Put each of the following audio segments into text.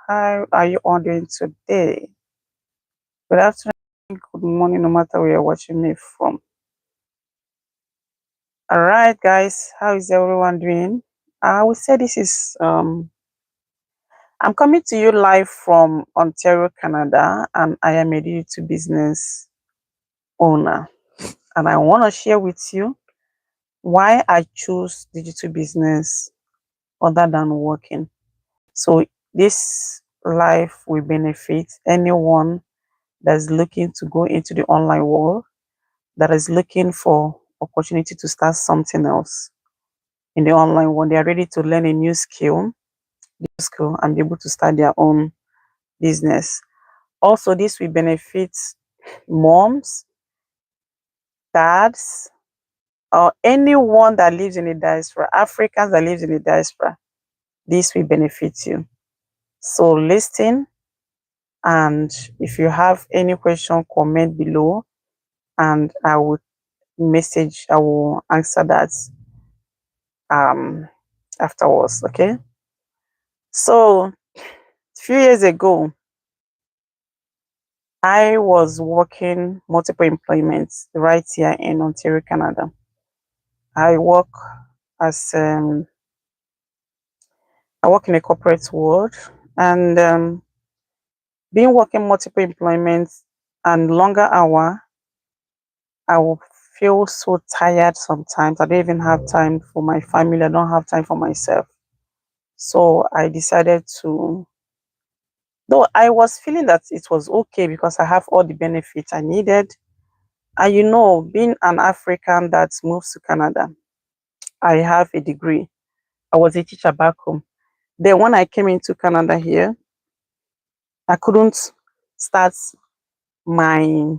How are you all doing today? Good afternoon, good morning, no matter where you're watching me from. All right, guys, how is everyone doing? I would say this is I'm coming to you live from Ontario, Canada, and I am a digital business owner. And I want to share with you why I choose digital business other than working. So this life will benefit anyone that's looking to go into the online world, that is looking for opportunity to start something else in the online world. They are ready to learn a new skill and be able to start their own business. Also, this will benefit moms, dads, or anyone that lives in the diaspora, Africans that lives in the diaspora. This will benefit you. So listen, and if you have any question, comment below, and I will answer that um afterwards. Okay. So a few years ago, I was working multiple employments right here in Ontario, Canada. I work as I work in a corporate world, and being working multiple employments and longer hour, I will feel so tired sometimes. I don't even have time for my family. I don't have time for myself. So I decided to, though I was feeling that it was okay because I have all the benefits I needed. And being an African that moves to Canada, I have a degree. I was a teacher back home. Then when I came into Canada here, I couldn't start my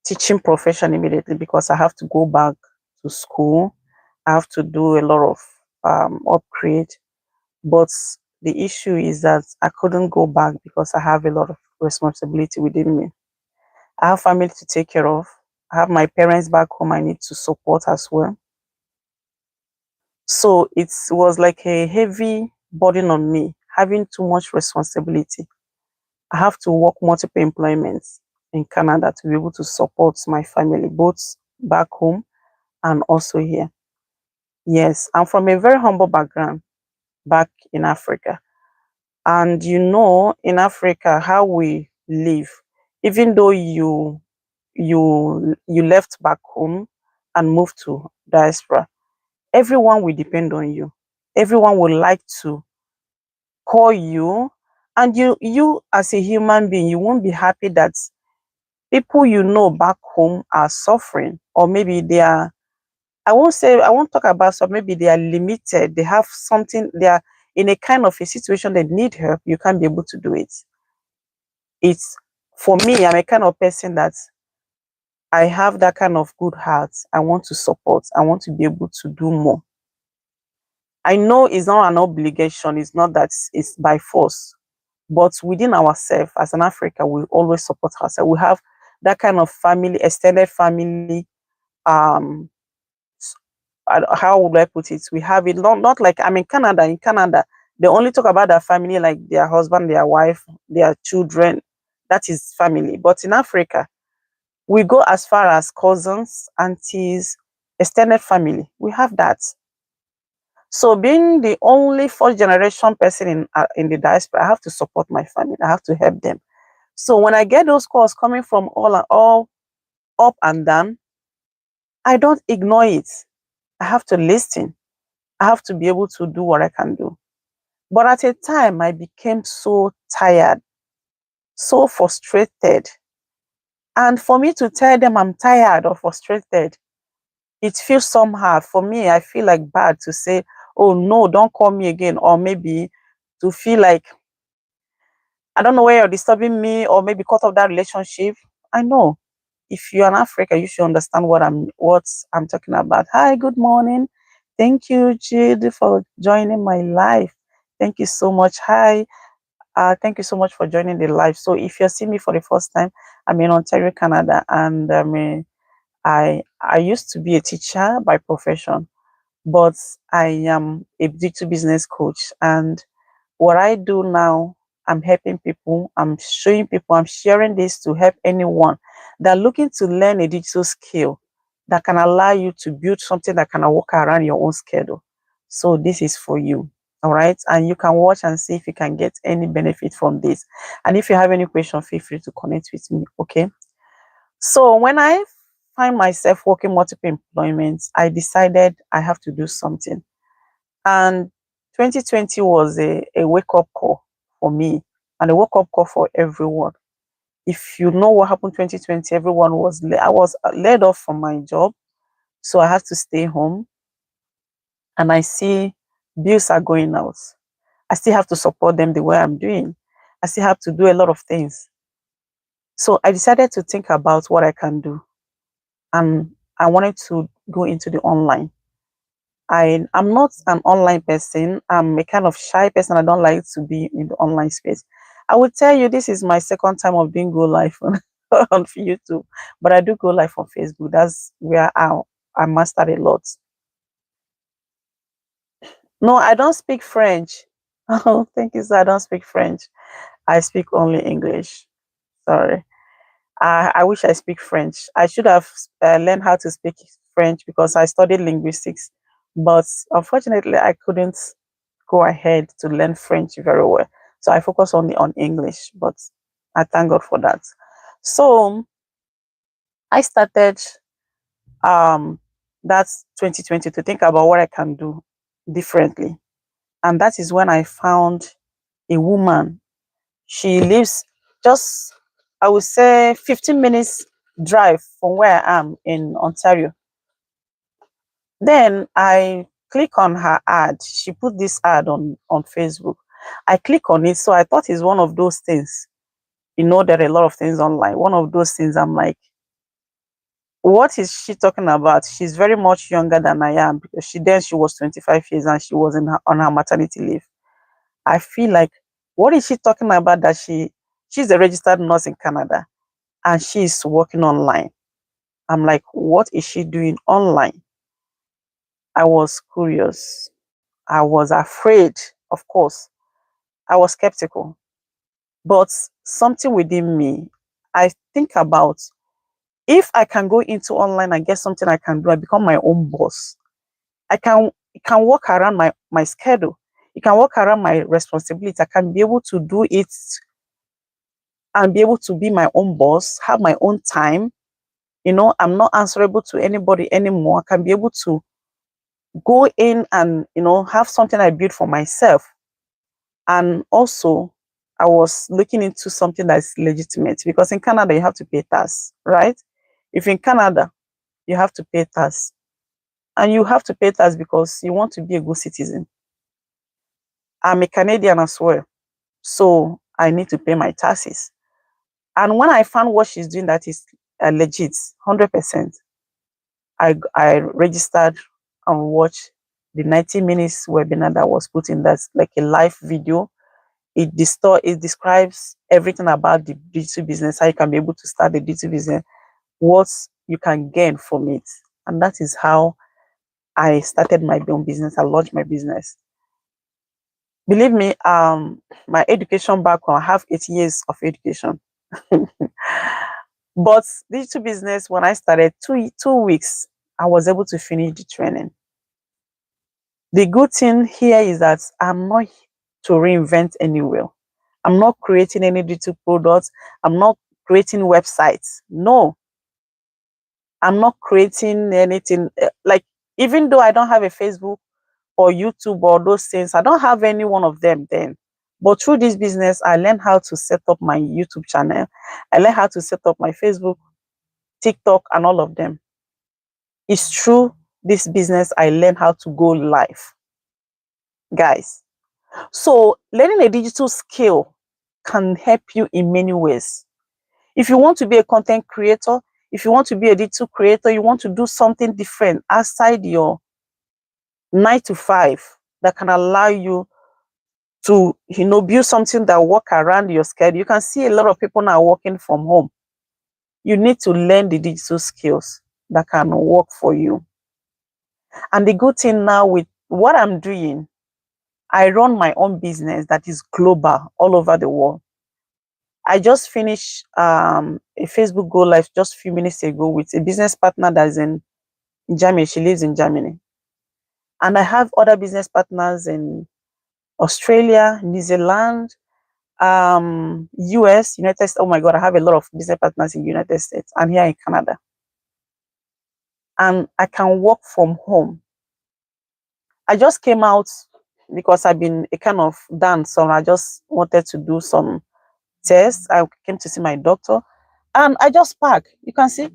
teaching profession immediately because I have to go back to school. I have to do a lot of upgrade. But the issue is that I couldn't go back because I have a lot of responsibility within me. I have family to take care of. I have my parents back home I need to support as well. So it was like a heavy burden on me, having too much responsibility. I have to work multiple employments in Canada to be able to support my family, both back home and also here. Yes, I'm from a very humble background back in Africa. And in Africa, how we live, even though you left back home and moved to diaspora, everyone will depend on you. Everyone would like to call you, and you as a human being, you won't be happy that people back home are suffering, or maybe they are, I won't talk about, so maybe they are limited, they have something, they are in a kind of a situation they need help, you can't be able to do it. It's, for me, I'm a kind of person that I have that kind of good heart. I want to support, I want to be able to do more. I know it's not an obligation, it's not that it's by force, but within ourselves as an Africa, we always support ourselves. We have that kind of family, extended family. Um, how would I put it? We have it not like I'm in Canada. In Canada, they only talk about their family, like their husband, their wife, their children. That is family. But in Africa, we go as far as cousins, aunties, extended family. We have that. So being the only fourth generation person in the diaspora, I have to support my family. I have to help them. So when I get those calls coming from all up and down, I don't ignore it. I have to listen. I have to be able to do what I can do. But at a time, I became so tired, so frustrated. And for me to tell them I'm tired or frustrated, it feels somehow. For me, I feel like bad to say, oh no, don't call me again. Or maybe to feel like, I don't know where you're disturbing me, or maybe cut off that relationship. I know. If you're in Africa, you should understand what I'm talking about. Hi, good morning. Thank you, Jude, for joining my live. Thank you so much. Hi. Thank you so much for joining the live. So if you're seeing me for the first time, I'm in Ontario, Canada, and I used to be a teacher by profession, but I am a digital business coach. And what I do now I'm helping people, I'm showing people, I'm sharing this to help anyone that are looking to learn a digital skill that can allow you to build something that can work around your own schedule. So this is for you. All right. And you can watch and see if you can get any benefit from this. And if you have any question, feel free to connect with me. Okay. So when I find myself working multiple employments, I decided I have to do something. And 2020 was a wake-up call for me and a wake-up call for everyone. If you know what happened 2020, I was laid off from my job. So I had to stay home, and I see bills are going out. I still have to support them the way I'm doing. I still have to do a lot of things. So I decided to think about what I can do. And I wanted to go into the online. I'm not an online person. I'm a kind of shy person. I don't like to be in the online space. I would tell you this is my second time of doing go live on, on YouTube, but I do go live on Facebook. That's where I mastered a lot. No, I don't speak French. Oh, thank you, sir. I don't speak French. I speak only English. Sorry. I wish I speak French. I should have learned how to speak French because I studied linguistics, but unfortunately, I couldn't go ahead to learn French very well. So I focus only on English, but I thank God for that. So I started um that's 2020 to think about what I can do differently. And that is when I found a woman. She lives just, I would say, 15 minutes drive from where I am in Ontario. Then I click on her ad. She put this ad on Facebook. I click on it. So I thought it's one of those things. You know, there are a lot of things online. One of those things, I'm like, what is she talking about? She's very much younger than I am because she was 25 years and she was on her maternity leave. I feel like, what is she talking about that she's a registered nurse in Canada and she's working online? I'm like, what is she doing online? I was curious. I was afraid, of course. I was skeptical. But something within me, I think about, if I can go into online and get something I can do, I become my own boss. It can work around my schedule. It can work around my responsibility. I can be able to do it and be able to be my own boss, have my own time. You know, I'm not answerable to anybody anymore. I can be able to go in and, have something I built for myself. And also, I was looking into something that's legitimate because in Canada, you have to pay tax, right? If in Canada, you have to pay tax. And you have to pay tax because you want to be a good citizen. I'm a Canadian as well. So I need to pay my taxes. And when I found what she's doing that is legit, 100%, I registered and watched the 90 minutes webinar that was put in. That's like a live video. It describes everything about the digital business, how you can be able to start the digital business, what you can gain from it. And that is how I started my own business. I launched my business. Believe me, my education background, I have 8 years of education. But digital business, when I started 2 weeks, I was able to finish the training. The good thing here is that I'm not to reinvent anywhere. I'm not creating any digital products. I'm not creating websites. No, I'm not creating anything. Like, even though I don't have a Facebook or YouTube or those things, I don't have any one of them then. But through this business, I learned how to set up my YouTube channel. I learned how to set up my Facebook, TikTok, and all of them. It's through this business I learned how to go live, guys. So learning a digital skill can help you in many ways. If you want to be a content creator, if you want to be a digital creator, you want to do something different outside your 9 to 5 that can allow you to, build something that work around your schedule. You can see a lot of people now working from home. You need to learn the digital skills that can work for you. And the good thing now with what I'm doing, I run my own business that is global all over the world. I just finished a Facebook Go Live just a few minutes ago with a business partner that's in Germany. She lives in Germany. And I have other business partners in Australia, New Zealand, US, United States. Oh my God, I have a lot of business partners in United States and here in Canada. And I can work from home. I just came out because I've been a kind of done, so I just wanted to do some tests. I came to see my doctor and I just park. You can see,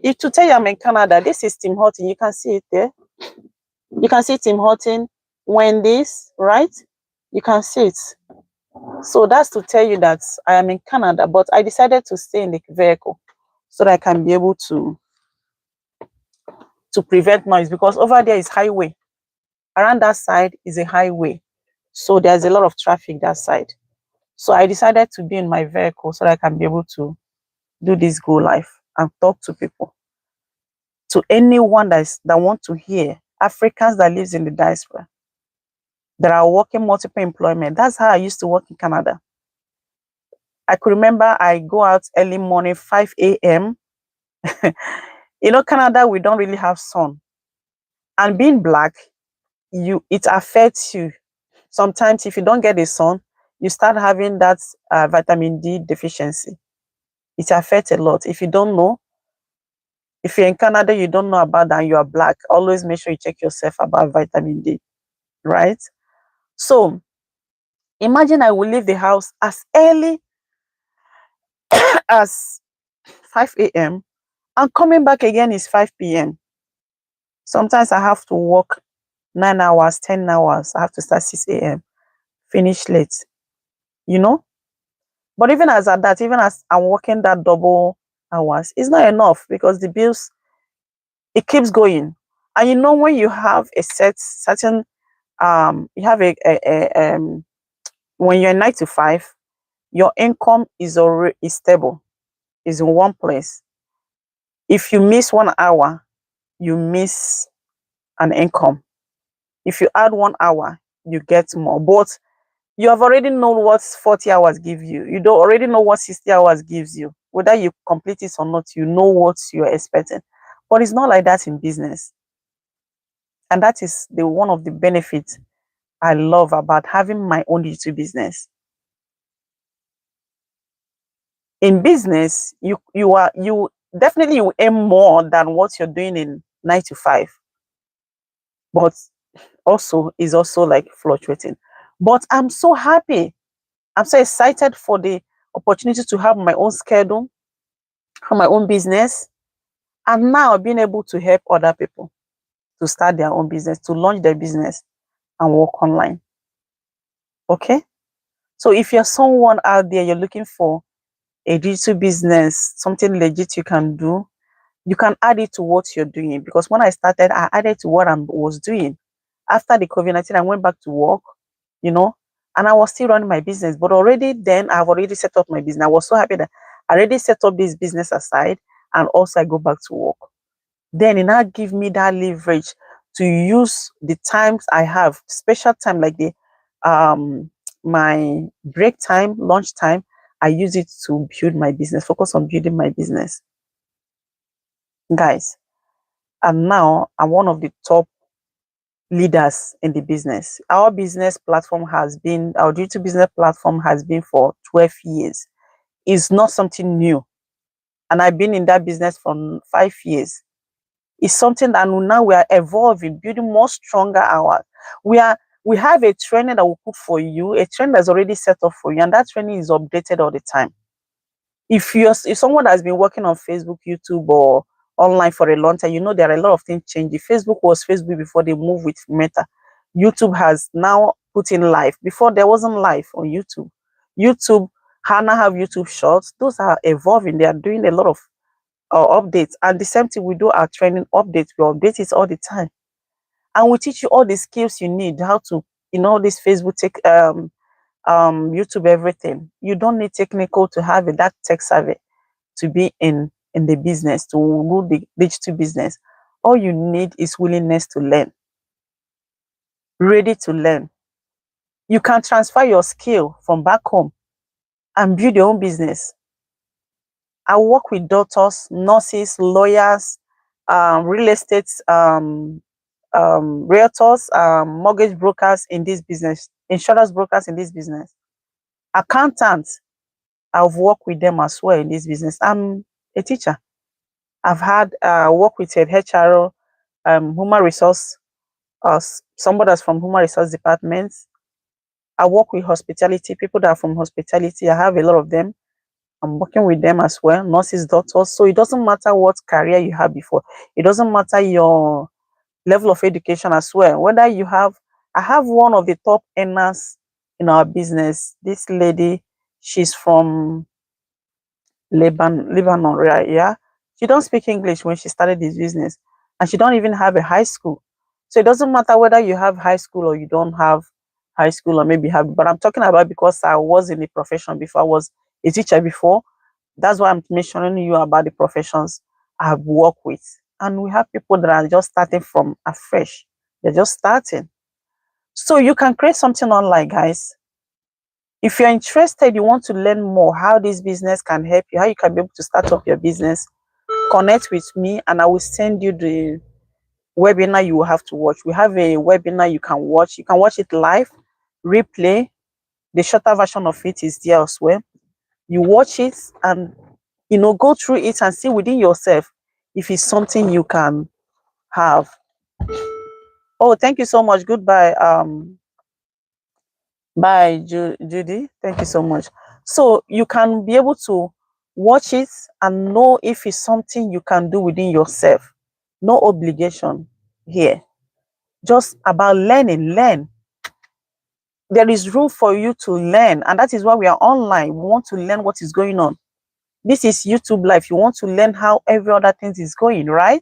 if to tell you I'm in Canada, this is Tim Horton. You can see it there. You can see Tim Horton, Wendy's, right? You can see it. So that's to tell you that I am in Canada, but I decided to stay in the vehicle so that I can be able to prevent noise, because over there is highway. Around that side is a highway. So there's a lot of traffic that side. So I decided to be in my vehicle so that I can be able to do this Go Live and talk to people. To anyone that want to hear, Africans that lives in the diaspora, that are working multiple employment. That's how I used to work in Canada. I could remember I go out early morning, 5 a.m. You know, Canada, we don't really have sun. And being black, it affects you. Sometimes if you don't get the sun, you start having that vitamin D deficiency. It affects a lot. If you don't know, if you're in Canada, you don't know about that, and you are black, always make sure you check yourself about vitamin D, right? So imagine I will leave the house as early as 5 a.m. and coming back again is 5 p.m. Sometimes I have to work 9 hours, 10 hours. I have to start 6 a.m., finish late, you know? But even as at that, even as I'm working that double hours, it's not enough because the bills, it keeps going. And you know, when you have a certain, you have when you're 9 to 5, your income is already stable, is in one place. If you miss 1 hour, you miss an income. If you add 1 hour, you get more. But you have already known what 40 hours give you. You don't already know what 60 hours gives you. Whether you complete it or not, you know what you're expecting. But it's not like that in business. And that is one of the benefits I love about having my own YouTube business. In business, you definitely you earn more than what you're doing in 9 to 5. But also is also like fluctuating. But I'm so happy. I'm so excited for the opportunity to have my own schedule, have my own business, and now being able to help other people to start their own business, to launch their business and work online. Okay? So if you're someone out there, you're looking for a digital business, something legit you can do, you can add it to what you're doing. Because when I started, I added to what I was doing. After the COVID-19, I went back to work, you know, and I was still running my business. But already then, I've already set up my business. I was so happy that I already set up this business aside, and also I go back to work. Then it now give me that leverage to use the times I have, special time like the my break time, lunch time. I use it to build my business, focus on building my business. Guys, and now I'm one of the top leaders in the business. Our business platform has been, our digital business platform has been for 12 years. It's not something new. And I've been in that business for 5 years. It's something that now we are evolving, building more stronger hours. We have a training that we put for you, a training that's already set up for you, and that training is updated all the time. If someone has been working on Facebook, YouTube, or online for a long time, you know there are a lot of things changing. Facebook was Facebook before they moved with Meta. YouTube has now put in live. Before there wasn't live on YouTube. YouTube, Hannah have YouTube Shorts. Those are evolving. They are doing a lot of updates. And the same thing we do our training updates. We update it all the time. And we teach you all the skills you need, how to, this Facebook YouTube, everything. You don't need technical to have it, that tech savvy to be in the business, to do the digital business. All you need is willingness to learn, ready to learn. You can transfer your skill from back home and build your own business. I work with doctors, nurses, lawyers, real estate realtors, mortgage brokers in this business, insurance brokers in this business, accountants. I've worked with them as well in this business. I'm a teacher. I've had work with a HRO, human resource, somebody that's from human resource department. I work with hospitality, people that are from hospitality. I have a lot of them. I'm working with them as well, nurses, doctors. So it doesn't matter what career you have before. It doesn't matter your level of education as well. Whether you have, I have one of the top earners in our business. This lady, she's from Lebanon, right? Yeah. She don't speak English when she started this business, and she don't even have a high school. So it doesn't matter whether you have high school or you don't have high school, or maybe have. But I'm talking about because I was in the profession before. I was a teacher before. That's why I'm mentioning you about the professions I have worked with. And we have people that are just starting from afresh. They're just starting. So you can create something online, guys. If you're interested, you want to learn more how this business can help you, how you can be able to start up your business, connect with me and I will send you the webinar you will have to watch. We have a webinar you can watch. You can watch it live, replay. The shorter version of it is there as well. You watch it and go through it and see within yourself if it's something you can have. Oh, thank you so much. Goodbye. Bye, Judy. Thank you so much. So you can be able to watch it and know if it's something you can do within yourself. No obligation here. Just about learning. Learn. There is room for you to learn, and that is why we are online. We want to learn what is going on. This is YouTube Live. You want to learn how every other thing is going, right?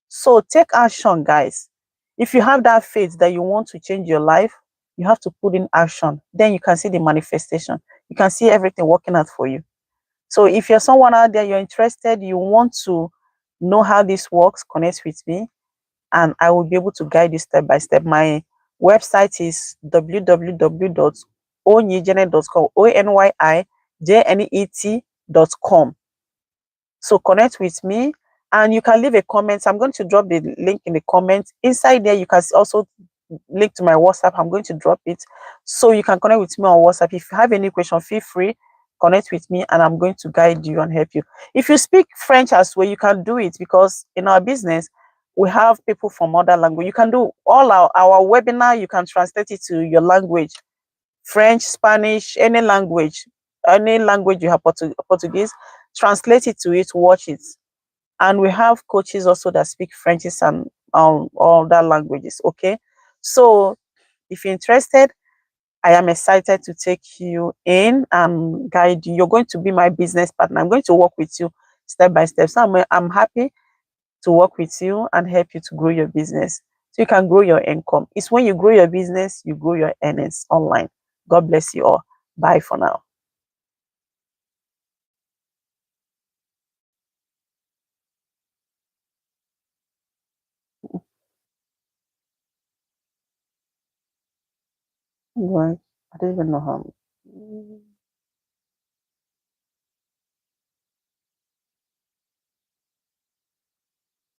So take action, guys. If you have that faith that you want to change your life, you have to put in action. Then you can see the manifestation. You can see everything working out for you. So if you're someone out there, you're interested, you want to know how this works, connect with me and I will be able to guide you step by step. My website is www.onyijene.com, ONYIJNET.com. So connect with me and you can leave a comment. I'm going to drop the link in the comments. Inside there, you can also link to my WhatsApp. I'm going to drop it. So you can connect with me on WhatsApp. If you have any question, feel free, connect with me and I'm going to guide you and help you. If you speak French as well, you can do it because in our business, we have people from other language. You can do all our webinar, you can translate it to your language. French, Spanish, any language you have, Portuguese, translate it to it, watch it. And we have coaches also that speak French and all that languages. Okay, so if you're interested, I am excited to take you in and guide you. You're going to be my business partner. I'm going to work with you step by step. So I'm happy to work with you and help you to grow your business so you can grow your income. It's when you grow your business, you grow your earnings online. God bless you all. Bye for now. Right. I don't even know how.